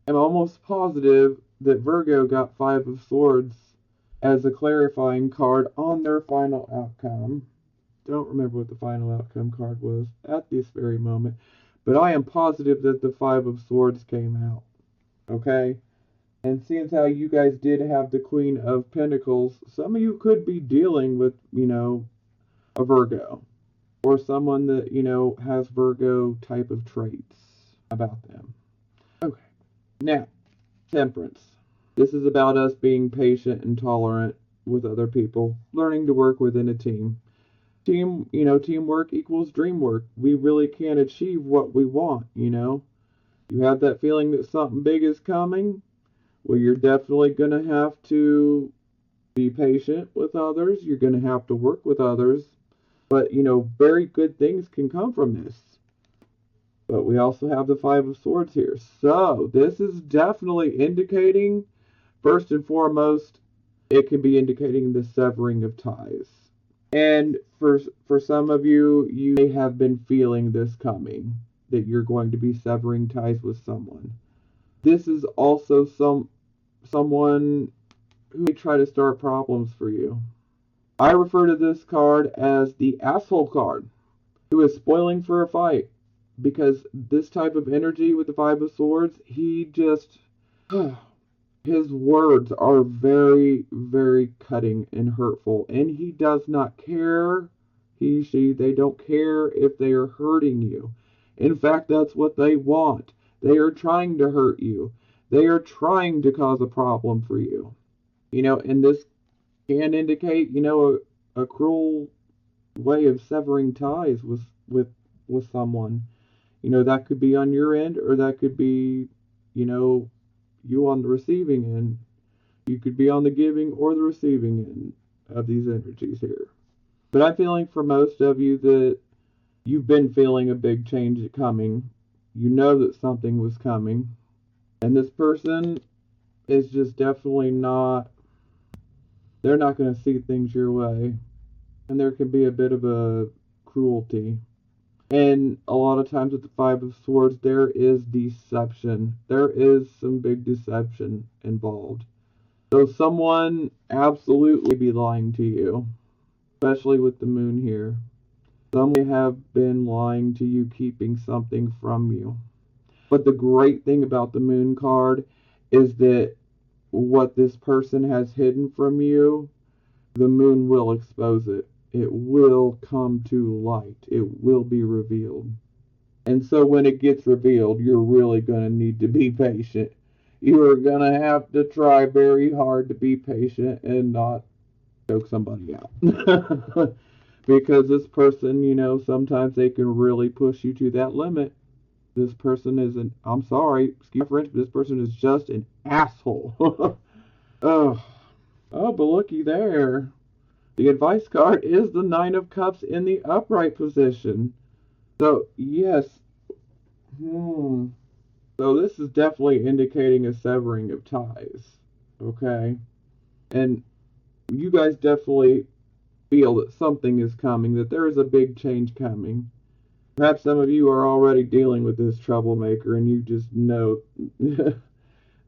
I'm almost positive that Virgo got Five of Swords as a clarifying card on their final outcome. Don't remember what the final outcome card was at this very moment, but I am positive that the Five of Swords came out. Okay? And seeing how you guys did have the Queen of Pentacles, some of you could be dealing with, a Virgo. Or someone that, has Virgo type of traits about them. Okay. Now, Temperance. This is about us being patient and tolerant with other people, learning to work within a team. Teamwork equals dream work. We really can achieve what we want, You have that feeling that something big is coming? Well, you're definitely going to have to be patient with others. You're going to have to work with others. But, very good things can come from this. But we also have the Five of Swords here. So, this is definitely indicating, first and foremost, it can be indicating the severing of ties. And for some of you, you may have been feeling this coming, that you're going to be severing ties with someone. This is also someone who may try to start problems for you. I refer to this card as the asshole card, who is spoiling for a fight. Because this type of energy with the Five of Swords, he just his words are very, very cutting and hurtful, and he does not care. They don't care if they are hurting you. In fact, that's what they want. They are trying to hurt you. They are trying to cause a problem for you. And this can indicate, a cruel way of severing ties with someone. That could be on your end, or that could be, you on the receiving end. You could be on the giving or the receiving end of these energies here. But I'm feeling for most of you that you've been feeling a big change coming. You know that something was coming. And this person is just definitely not, they're not going to see things your way. And there can be a bit of a cruelty. And a lot of times with the Five of Swords, there is deception. There is some big deception involved. So someone absolutely be lying to you, especially with the moon here. Some may have been lying to you, keeping something from you. But the great thing about the moon card is that what this person has hidden from you, the moon will expose it. It will come to light. It will be revealed. And so when it gets revealed, you're really going to need to be patient. You are going to have to try very hard to be patient and not choke somebody out. Because this person, sometimes they can really push you to that limit. This person I'm sorry, excuse my French, but this person is just an asshole. Oh, but looky there. The advice card is the Nine of Cups in the upright position. So, yes. So this is definitely indicating a severing of ties. Okay? And you guys definitely feel that something is coming, that there is a big change coming. Perhaps some of you are already dealing with this troublemaker and you just know.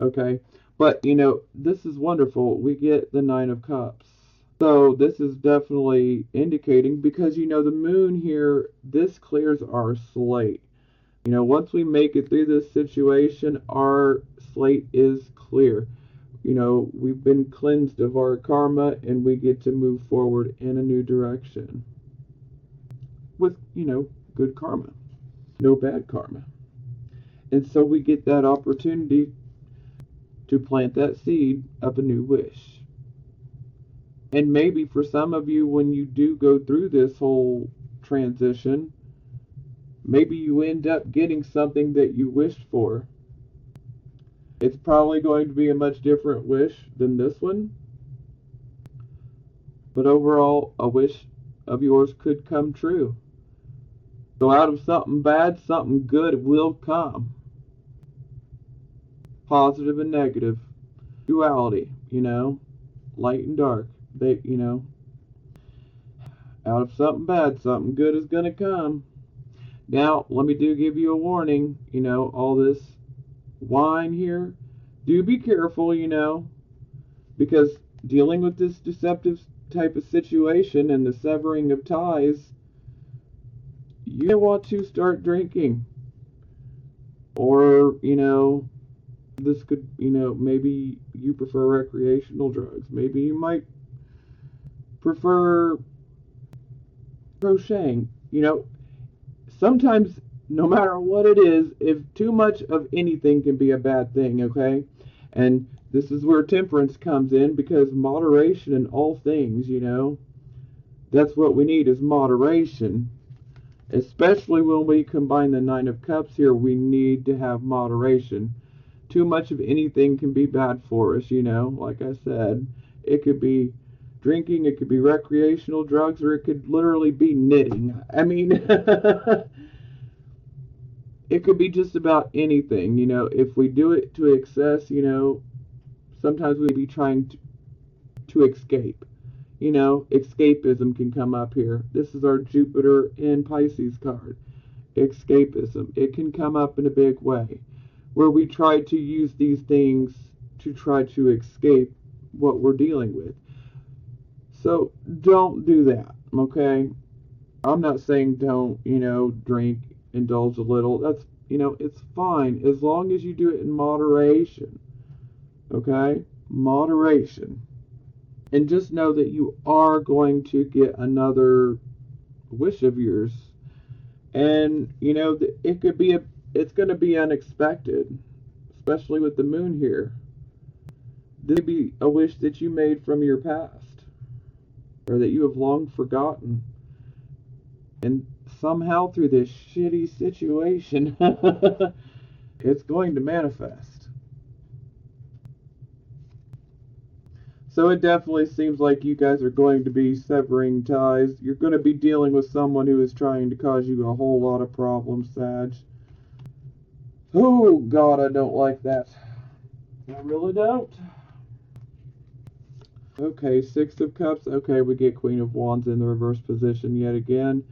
Okay? But, this is wonderful. We get the Nine of Cups. So this is definitely indicating, because, the moon here, this clears our slate. Once we make it through this situation, our slate is clear. We've been cleansed of our karma and we get to move forward in a new direction. With, good karma. No bad karma. And so we get that opportunity to plant that seed of a new wish. And maybe for some of you, when you do go through this whole transition, maybe you end up getting something that you wished for. It's probably going to be a much different wish than this one. But overall, a wish of yours could come true. So out of something bad, something good will come. Positive and negative. Duality, light and dark. Out of something bad, something good is going to come. Now, let me give you a warning. All this wine here, do be careful, because dealing with this deceptive type of situation and the severing of ties, you want to start drinking. Or, this could, maybe you prefer recreational drugs. Maybe you might prefer crocheting. Sometimes, no matter what it is, if too much of anything can be a bad thing, okay? And this is where temperance comes in, because moderation in all things, that's what we need, is moderation. Especially when we combine the Nine of Cups here, we need to have moderation. Too much of anything can be bad for us, like I said. It could be drinking, it could be recreational drugs, or it could literally be knitting. I mean, it could be just about anything, If we do it to excess, sometimes we'd be trying to escape. escapism can come up here. This is our Jupiter in Pisces card. Escapism. It can come up in a big way, where we try to use these things to try to escape what we're dealing with. So don't do that, okay? I'm not saying don't, drink, indulge a little. That's, it's fine as long as you do it in moderation, okay? Moderation. And just know that you are going to get another wish of yours. And, it's going to be unexpected, especially with the moon here. This may be a wish that you made from your past, or that you have long forgotten. And somehow through this shitty situation, it's going to manifest. So it definitely seems like you guys are going to be severing ties. You're going to be dealing with someone who is trying to cause you a whole lot of problems, Sag. Oh, God, I don't like that. I really don't. Okay, Six of Cups. Okay, we get Queen of Wands in the reverse position yet again.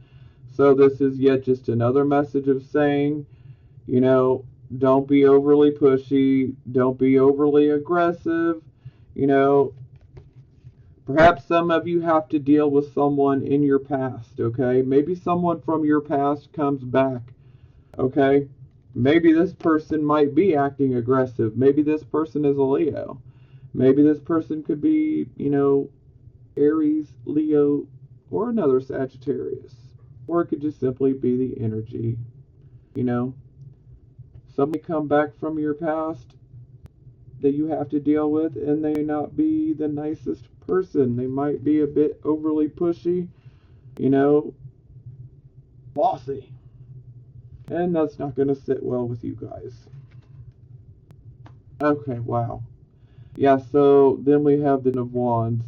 So this is yet just another message of saying, don't be overly pushy. Don't be overly aggressive. Perhaps some of you have to deal with someone in your past, okay? Maybe someone from your past comes back, okay? Maybe this person might be acting aggressive. Maybe this person is a Leo. Maybe this person could be, Aries, Leo, or another Sagittarius. Or it could just simply be the energy, Somebody come back from your past that you have to deal with, and they may not be the nicest person. They might be a bit overly pushy, bossy. And that's not going to sit well with you guys. Okay, wow. Yeah, so then we have the Ten of Wands.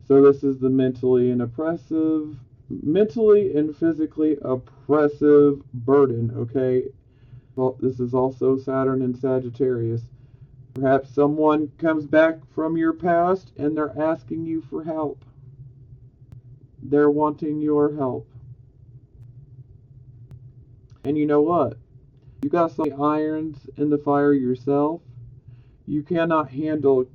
So this is the mentally and physically oppressive burden, okay? Well, this is also Saturn and Sagittarius. Perhaps someone comes back from your past and they're asking you for help. They're wanting your help. And you know what? You got some irons in the fire yourself. You cannot handle,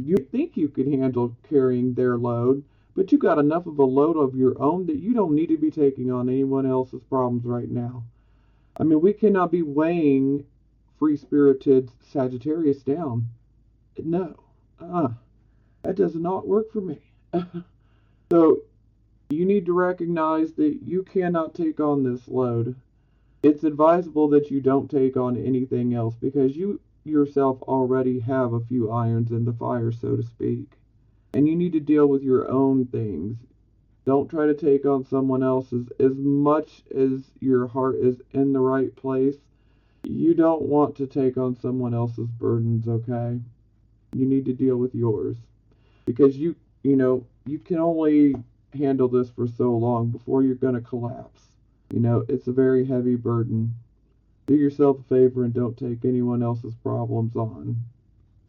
you think you could handle carrying their load, but you got enough of a load of your own that you don't need to be taking on anyone else's problems right now. I mean, we cannot be weighing free-spirited Sagittarius down. No. That does not work for me. So, you need to recognize that you cannot take on this load. It's advisable that you don't take on anything else because you yourself already have a few irons in the fire, so to speak. And you need to deal with your own things. Don't try to take on someone else's. As much as your heart is in the right place, you don't want to take on someone else's burdens, okay? You need to deal with yours. Because you can only handle this for so long before you're going to collapse. It's a very heavy burden. Do yourself a favor and don't take anyone else's problems on.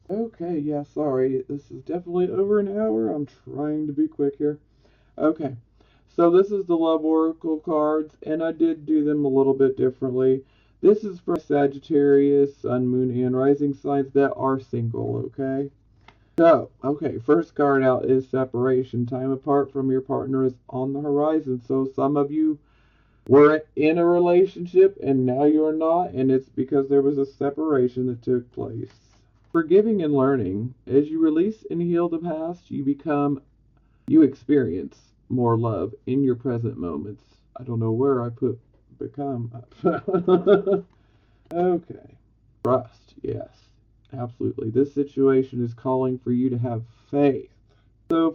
Okay, yeah, sorry. This is definitely over an hour. I'm trying to be quick here. Okay, so this is the Love Oracle cards, and I did do them a little bit differently. This is for Sagittarius, Sun, Moon, and Rising signs that are single, okay? So, okay, first card out is separation. Time apart from your partner is on the horizon. So some of you were in a relationship and now you're not, and it's because there was a separation that took place. Forgiving and learning. As you release and heal the past, you experience more love in your present moments. I don't know where I put become. Okay. Trust, yes. Absolutely. This situation is calling for you to have faith. So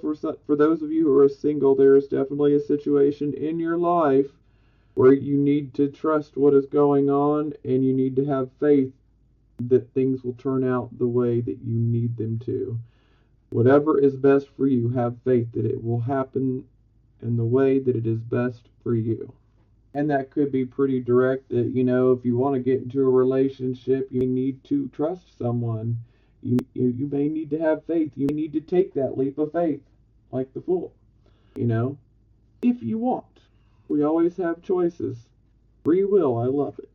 for those of you who are single, there is definitely a situation in your life where you need to trust what is going on and you need to have faith that things will turn out the way that you need them to. Whatever is best for you, have faith that it will happen in the way that it is best for you. And that could be pretty direct that, if you want to get into a relationship, you need to trust someone. You may need to have faith. You need to take that leap of faith. like the Fool. You know, if you want. We always have choices. Free will, I love it.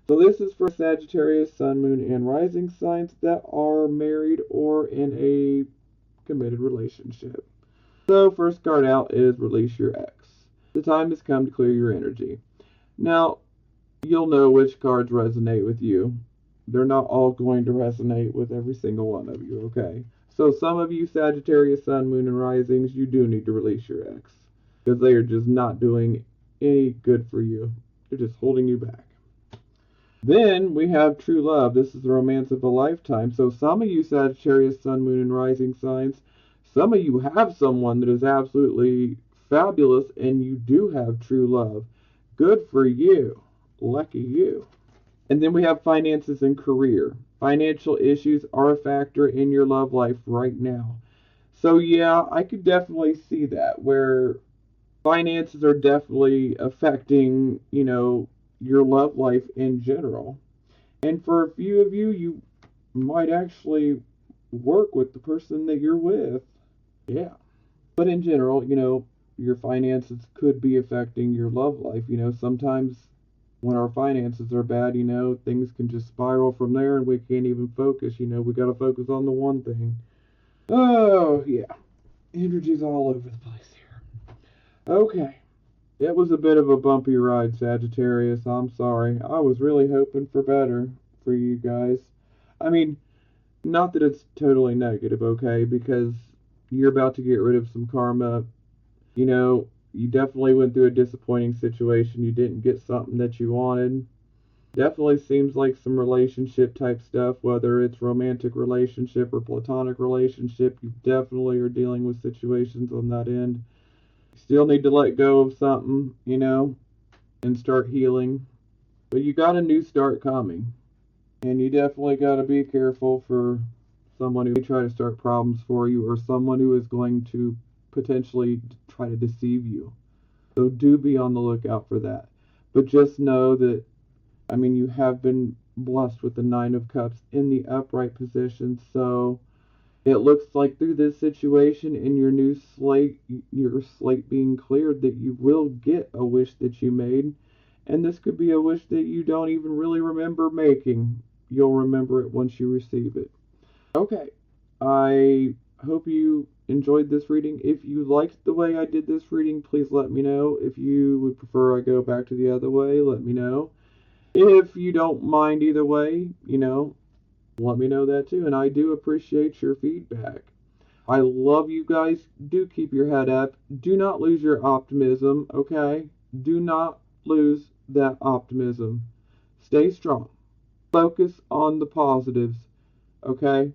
So this is for Sagittarius, Sun, Moon, and Rising signs that are married or in a committed relationship. So first card out is Release Your Ex. The time has come to clear your energy. Now, you'll know which cards resonate with you. They're not all going to resonate with every single one of you, okay? So some of you Sagittarius, Sun, Moon, and Risings, you do need to release your ex. Because they are just not doing any good for you. They're just holding you back. Then we have True Love. This is the romance of a lifetime. So some of you Sagittarius, Sun, Moon, and Rising signs, some of you have someone that is absolutely fabulous and you do have true love. Good for you. Lucky you. And then we have finances and career. Financial issues are a factor in your love life right now. So yeah, I could definitely see that where finances are definitely affecting, your love life in general. And for a few of you, you might actually work with the person that you're with. Yeah. But in general, your finances could be affecting your love life. Sometimes when our finances are bad, things can just spiral from there and we can't even focus. We got to focus on the one thing. Oh, yeah. Energy's all over the place here. Okay. It was a bit of a bumpy ride, Sagittarius. I'm sorry. I was really hoping for better for you guys. I mean, not that it's totally negative, okay? Because you're about to get rid of some karma. You definitely went through a disappointing situation. You didn't get something that you wanted. Definitely seems like some relationship type stuff, whether it's romantic relationship or platonic relationship. You definitely are dealing with situations on that end. You still need to let go of something, and start healing. But you got a new start coming. And you definitely got to be careful for someone who may try to start problems for you or someone who is going to potentially try to deceive you. So do be on the lookout for that. But just know that, you have been blessed with the Nine of Cups in the upright position. So it looks like through this situation in your new slate, your slate being cleared, that you will get a wish that you made. And this could be a wish that you don't even really remember making. You'll remember it once you receive it. Okay. I hope you enjoyed this reading. If you liked the way I did this reading, please let me know. If you would prefer I go back to the other way, let me know. If you don't mind either way, let me know that too. And I do appreciate your feedback. I love you guys. Do keep your head up. Do not lose your optimism, okay? Do not lose that optimism. Stay strong. Focus on the positives, okay?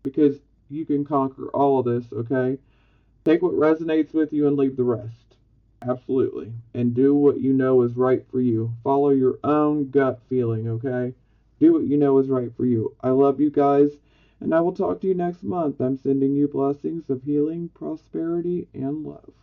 Because you can conquer all of this, okay? Take what resonates with you and leave the rest. Absolutely. And do what you know is right for you. Follow your own gut feeling, okay? Do what you know is right for you. I love you guys, and I will talk to you next month. I'm sending you blessings of healing, prosperity, and love.